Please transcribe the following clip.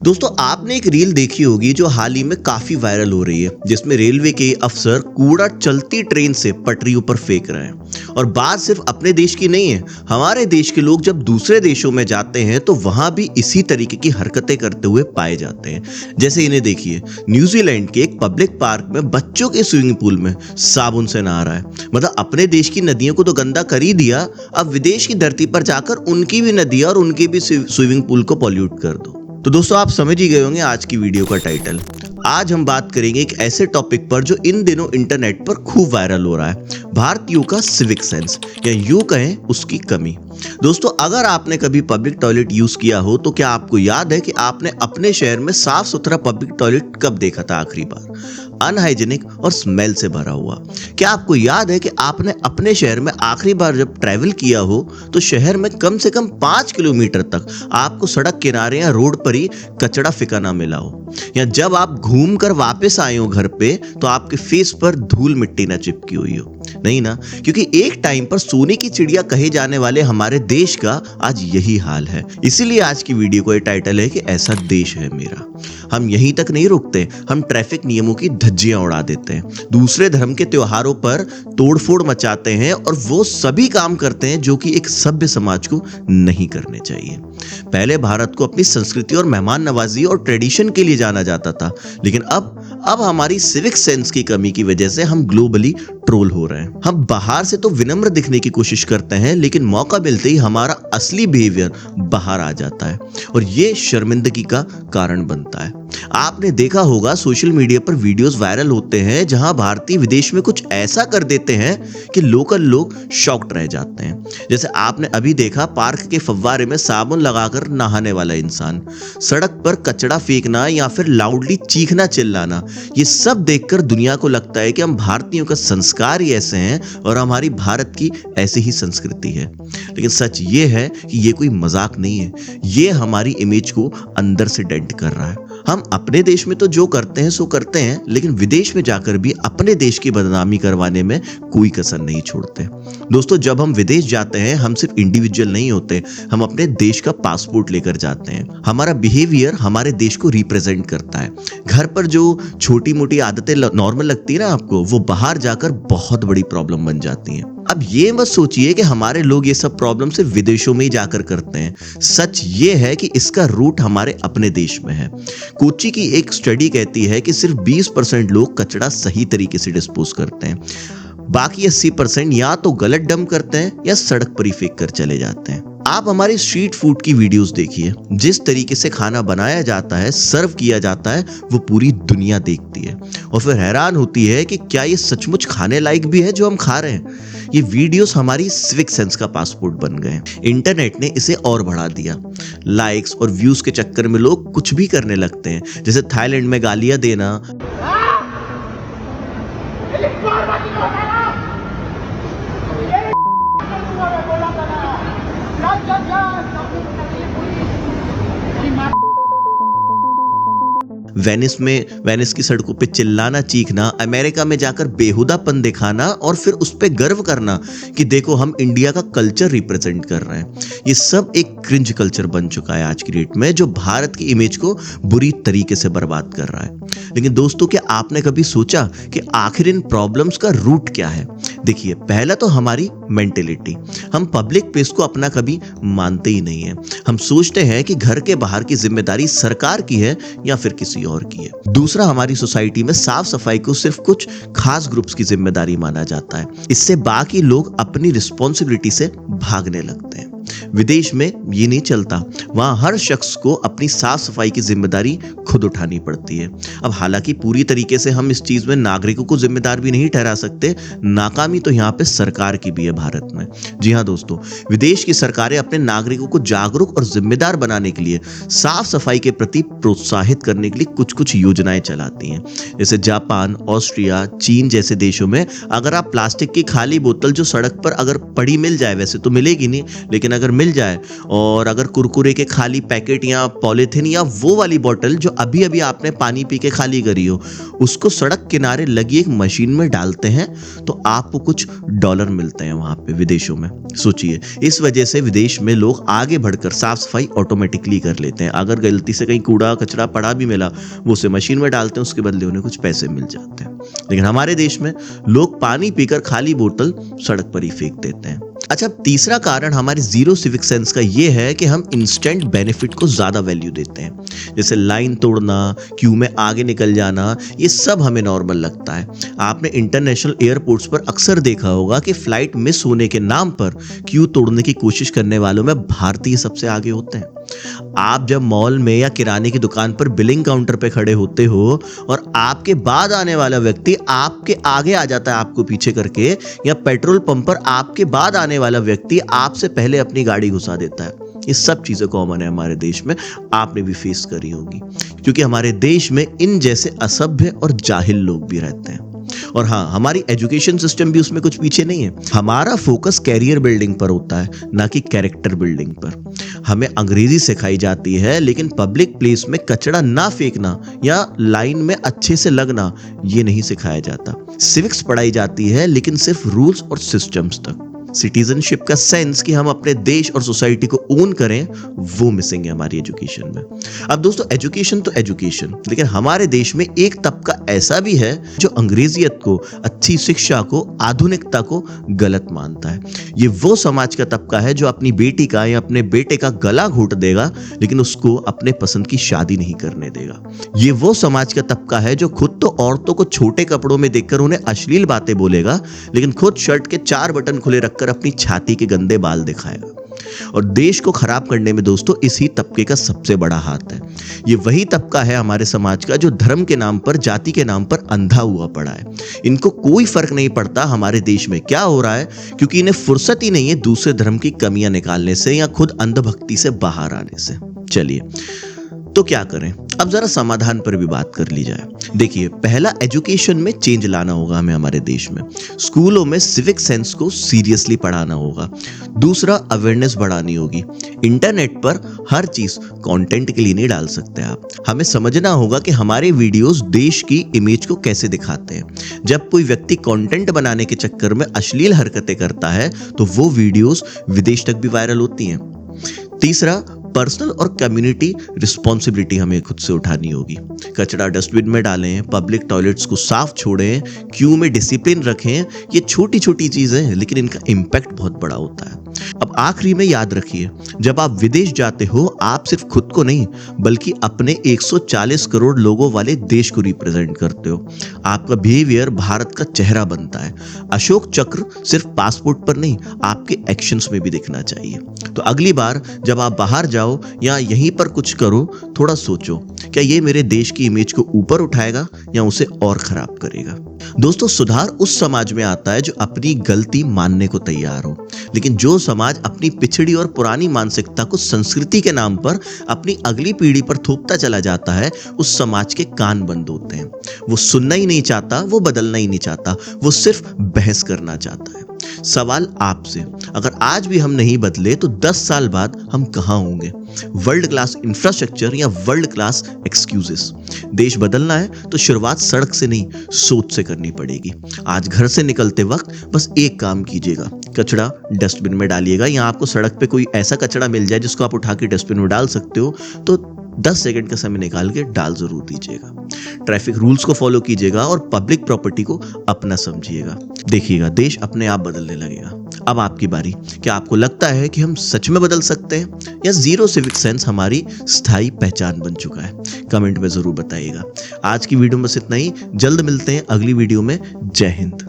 दोस्तों आपने एक रील देखी होगी जो हाल ही में काफी वायरल हो रही है, जिसमें रेलवे के अफसर कूड़ा चलती ट्रेन से पटरियों पर फेंक रहे हैं। और बात सिर्फ अपने देश की नहीं है, हमारे देश के लोग जब दूसरे देशों में जाते हैं तो वहां भी इसी तरीके की हरकतें करते हुए पाए जाते हैं। जैसे इन्हें देखिए, न्यूजीलैंड के एक पब्लिक पार्क में बच्चों के स्विमिंग पूल में साबुन से नहा रहा है। मतलब अपने देश की नदियों को तो गंदा कर ही दिया, अब विदेश की धरती पर जाकर उनकी भी नदियां और उनके भी स्विमिंग पूल को पॉल्यूट कर दो। तो दोस्तों आप समझ ही गए होंगे आज की वीडियो का टाइटल। आज हम बात करेंगे एक ऐसे टॉपिक पर जो इन दिनों इंटरनेट पर खूब वायरल हो रहा है, भारतीयों का सिविक सेंस, या यूं कहें उसकी कमी। दोस्तों अगर आपने कभी पब्लिक टॉयलेट यूज किया हो तो क्या आपको याद है कि आपने अपने शहर में साफ सुथरा पब्लिक टॉयलेट कब देखा था आखिरी बार? अनहाइजीनिक और स्मेल से भरा हुआ। क्या आपको याद है कि आपने अपने शहर में आखिरी बार जब ट्रैवल किया हो तो शहर में कम से कम 5 किलोमीटर तक आपको सड़क किनारे या रोड पर ही कचरा फेंका ना मिला हो, या जब आप घूम कर वापस आए हो घर पे तो आपके फेस पर धूल मिट्टी ना चिपकी हुई हो? नहीं ना, क्योंकि एक टाइम पर सोने की चिड़िया कहे जाने वाले हमारे देश का आज यही हाल है। इसीलिए आज की वीडियो का ये टाइटल है कि ऐसा देश है मेरा। हम यहीं तक नहीं रुकते, हम ट्रैफिक नियमों की धज्जियां उड़ा देते हैं, दूसरे धर्म के त्योहारों पर तोड़फोड़ मचाते हैं और वो सभी काम करते हैं जो कि एक सभ्य समाज को नहीं करने चाहिए। पहले भारत को अपनी संस्कृति और मेहमान नवाजी और ट्रेडिशन के लिए जाना जाता था, लेकिन अब हमारी सिविक सेंस की कमी की वजह से हम ग्लोबली ट्रोल हो रहे हैं। हम बाहर से तो विनम्र दिखने की कोशिश करते हैं, लेकिन मौका मिलते ही हमारा असली बिहेवियर बाहर आ जाता है और ये शर्मिंदगी का कारण बनता है। आपने देखा होगा सोशल मीडिया पर वीडियोस वायरल होते हैं जहां भारतीय विदेश में कुछ ऐसा कर देते हैं कि लोकल लोग शॉक्ड रह जाते हैं। जैसे आपने अभी देखा पार्क के फव्वारे में साबुन लगाकर नहाने वाला इंसान, सड़क पर कचरा फेंकना या फिर लाउडली चीखना चिल्लाना, ये सब देखकर दुनिया को लगता है कि हम भारतीयों का संस्कार ही ऐसे हैं और हमारी भारत की ऐसी ही संस्कृति है। लेकिन सच ये है कि ये कोई मजाक नहीं है, ये हमारी इमेज को अंदर से डेंट कर रहा है। हम अपने देश में तो जो करते हैं सो करते हैं, लेकिन विदेश में जाकर भी अपने देश की बदनामी करवाने में कोई कसर नहीं छोड़ते। दोस्तों जब हम विदेश जाते हैं हम सिर्फ इंडिविजुअल नहीं होते, हम अपने देश का पासपोर्ट लेकर जाते हैं। हमारा बिहेवियर हमारे देश को रिप्रेजेंट करता है। घर पर जो छोटी मोटी आदतें नॉर्मल लगती है ना आपको, वो बाहर जाकर बहुत बड़ी प्रॉब्लम बन जाती हैं। अब ये मत सोचिए कि हमारे लोग ये सब प्रॉब्लम सिर्फ विदेशों में ही जाकर करते हैं। सच ये है कि इसका रूट हमारे अपने देश में है। कोच्चि की एक स्टडी कहती है कि सिर्फ 20% लोग कचरा सही तरीके से डिस्पोज करते हैं, बाकी 80% या तो गलत डंप करते हैं या सड़क पर ही फेंक कर चले जाते हैं। आप हमारी स्ट्रीट फूड की वीडियोस देखिए, जिस तरीके से खाना बनाया जाता है, सर्व किया जाता है, वो पूरी दुनिया देखती है और फिर हैरान होती है कि क्या ये सचमुच खाने लायक भी है जो हम खा रहे हैं। ये वीडियोस हमारी सिविक सेंस का पासपोर्ट बन गए। इंटरनेट ने इसे और बढ़ा दिया। लाइक्स और व्यूज के चक्कर में लोग कुछ भी करने लगते हैं, जैसे थाईलैंड में गालियां देना, वेनिस की सड़कों पे चिल्लाना चीखना, अमेरिका में जाकर बेहुदापन दिखाना और फिर उस पे गर्व करना कि देखो हम इंडिया का कल्चर रिप्रेजेंट कर रहे हैं। ये सब एक क्रिंज कल्चर बन चुका है आज की डेट में, जो भारत की इमेज को बुरी तरीके से बर्बाद कर रहा है। लेकिन दोस्तों क्या आपने कभी सोचा कि आखिर इन प्रॉब्लम्स का रूट क्या है? देखिए, पहला तो हमारी मेंटेलिटी। हम पब्लिक प्लेस को अपना कभी मानते ही नहीं है। हम सोचते हैं कि घर के बाहर की जिम्मेदारी सरकार की है या फिर किसी और की है। दूसरा, हमारी सोसाइटी में साफ सफाई को सिर्फ कुछ खास ग्रुप्स की जिम्मेदारी माना जाता है। इससे बाकी लोग अपनी रिस्पॉन्सिबिलिटी से भागने लगते हैं। विदेश में ये नहीं चलता, वहां हर शख्स को अपनी साफ सफाई की जिम्मेदारी खुद उठानी पड़ती है। अब हालांकि पूरी तरीके से हम इस चीज में नागरिकों को जिम्मेदार भी नहीं ठहरा सकते, नाकामी तो यहाँ पे सरकार की भी है भारत में। जी हाँ दोस्तों, विदेश की सरकारें अपने नागरिकों को जागरूक और जिम्मेदार बनाने के लिए, साफ सफाई के प्रति प्रोत्साहित करने के लिए कुछ योजनाएं चलाती हैं। जैसे जापान, ऑस्ट्रिया, चीन जैसे देशों में अगर आप प्लास्टिक की खाली बोतल जो सड़क पर अगर पड़ी मिल जाए, वैसे तो मिलेगी नहीं, लेकिन अगर अगर मिल जाए, और अगर कुरकुरे के खाली पैकेट या पॉलीथिन या वो वाली बोतल जो अभी अभी आपने पानी पी के खाली करी हो, उसको सड़क किनारे लगी एक मशीन में डालते हैं तो आपको कुछ डॉलर मिलते हैं वहां पे विदेशों में। सोचिए, इस वजह से विदेश में लोग आगे बढ़कर साफ सफाई ऑटोमेटिकली कर लेते हैं। अगर गलती से कहीं कूड़ा कचरा पड़ा भी मिला, वो उसे मशीन में डालते हैं, उसके बदले उन्हें कुछ पैसे मिल जाते हैं। लेकिन हमारे देश में लोग पानी पीकर खाली बोतल सड़क पर ही फेंक देते हैं। अच्छा, तीसरा कारण हमारे जीरो सिविक सेंस का ये है कि हम इंस्टेंट बेनिफिट को ज्यादा वैल्यू देते हैं। जैसे लाइन तोड़ना, क्यू में आगे निकल जाना, ये सब हमें नॉर्मल लगता है। आपने इंटरनेशनल एयरपोर्ट्स पर अक्सर देखा होगा कि फ्लाइट मिस होने के नाम पर क्यू तोड़ने की कोशिश करने वालों में भारतीय सबसे आगे होते हैं। आप जब मॉल में या किराने की दुकान पर बिलिंग काउंटर पे खड़े होते हो और आपके बाद आने वाला व्यक्ति आपके आगे आ जाता है आपको पीछे करके, या पेट्रोल पंप पर आपके बाद आने वाला व्यक्ति आपसे पहले अपनी गाड़ी घुसा देता है, ये सब चीजें कॉमन है हमारे देश में, आपने भी फेस करी होगी, क्योंकि हमारे देश में इन जैसे असभ्य और जाहिल लोग भी रहते हैं। और हाँ, हमारी एजुकेशन सिस्टम भी उसमें कुछ पीछे नहीं है। हमारा फोकस कैरियर बिल्डिंग पर होता है, ना कि कैरेक्टर बिल्डिंग पर। हमें अंग्रेजी सिखाई जाती है, लेकिन पब्लिक प्लेस में कचरा ना फेंकना या लाइन में अच्छे से लगना, ये नहीं सिखाया जाता। सिविक्स पढ़ाई जाती है, लेकिन सिर्फ रूल्स और सिस्टम्स तक। सिटीजनशिप का सेंस कि हम अपने देश और सोसाइटी को ओन करें, वो मिसिंग है हमारी एजुकेशन में। अब दोस्तों, एजुकेशन तो एजुकेशन, लेकिन हमारे देश में एक तबका ऐसा भी है जो अंग्रेजियत को, अच्छी शिक्षा को, आधुनिकता को गलत मानता है। ये वो समाज का तबका है जो अपनी बेटी का या अपने बेटे का गला घोट देगा, लेकिन उसको अपने पसंद की शादी नहीं करने देगा। ये वो समाज का तबका है जो खुद तो औरतों को छोटे कपड़ों में देखकर उन्हें अश्लील बातें बोलेगा, लेकिन खुद शर्ट के 4 बटन खुले रख अपनी छाती के गंदे बाल दिखाएगा। और देश को खराब करने में दोस्तों इसी तबके का सबसे बड़ा हाथ है। ये वही तबका है हमारे समाज का जो धर्म के नाम पर, जाति के नाम पर अंधा हुआ पड़ा है। इनको कोई फर्क नहीं पड़ता हमारे देश में क्या हो रहा है, क्योंकि इन्हें फुर्सत ही नहीं है दूसरे धर्म की कमियां निकालने से या खुद अंधभक्ति से बाहर आने से। चलिए, तो क्या करें? अब जरा समाधान पर भी बात कर ली जाए। देखिए, पहला, एजुकेशन में चेंज लाना होगा हमें हमारे देश में। स्कूलों में सिविक सेंस को सीरियसली पढ़ाना होगा। दूसरा, अवेयरनेस बढ़ानी होगी। इंटरनेट पर हर चीज कंटेंट के लिए नहीं डाल सकते आप। हमें समझना होगा कि हमारे वीडियोस देश की इमेज को कैसे दिखाते हैं। जब कोई व्यक्ति कंटेंट बनाने के चक्कर में अश्लील हरकतें करता है तो वो वीडियोस विदेश तक भी वायरल होती हैं। तीसरा, पर्सनल और कम्युनिटी रिस्पॉन्सिबिलिटी हमें खुद से उठानी होगी। कचरा डस्टबिन में डालें, पब्लिक टॉयलेट्स को साफ छोड़ें, क्यू में डिसिप्लिन रखें। ये छोटी छोटी चीजें हैं, लेकिन इनका इम्पैक्ट बहुत बड़ा होता है। अब आखिरी में याद रखिए, जब आप विदेश जाते हो, आप सिर्फ खुद को नहीं बल्कि अपने 140 करोड़ लोगों वाले देश को रिप्रेजेंट करते हो। आपका बिहेवियर भारत का चेहरा बनता है। अशोक चक्र सिर्फ पासपोर्ट पर नहीं, आपके एक्शंस में भी दिखना चाहिए। तो अगली बार जब आप बाहर जाओ या यहीं पर कुछ करो, थोड़ा सोचो, क्या ये मेरे देश की इमेज को ऊपर उठाएगा या उसे और खराब करेगा? दोस्तों, सुधार उस समाज में आता है जो अपनी गलती मानने को तैयार हो। लेकिन जो समाज अपनी पिछड़ी और पुरानी मानसिकता को संस्कृति के नाम पर अपनी अगली पीढ़ी पर थोपता चला जाता है, उस समाज के कान बंद होते हैं। वो सुनना ही नहीं चाहता, वो बदलना ही नहीं चाहता, वो सिर्फ बहस करना चाहता है। सवाल आपसे, अगर आज भी हम नहीं बदले तो 10 साल बाद हम कहां होंगे? वर्ल्ड क्लास इंफ्रास्ट्रक्चर या वर्ल्ड क्लास एक्सक्यूजेस? देश बदलना है तो शुरुआत सड़क से नहीं, सोच से करनी पड़ेगी। आज घर से निकलते वक्त बस एक काम कीजिएगा, कचरा डस्टबिन में डालिएगा, या आपको सड़क पे कोई ऐसा कचरा मिल जाए जिसको आप उठा के डस्टबिन में डाल सकते हो तो 10 सेकंड का समय निकाल के डाल जरूर दीजिएगा। ट्रैफिक रूल्स को फॉलो कीजिएगा और पब्लिक प्रॉपर्टी को अपना समझिएगा। देखिएगा, देश अपने आप बदलने लगेगा। अब आपकी बारी। क्या आपको लगता है कि हम सच में बदल सकते हैं, या जीरो सिविक सेंस हमारी स्थायी पहचान बन चुका है? कमेंट में जरूर बताइएगा। आज की वीडियो में बस इतना ही। जल्द मिलते हैं अगली वीडियो में। जय हिंद।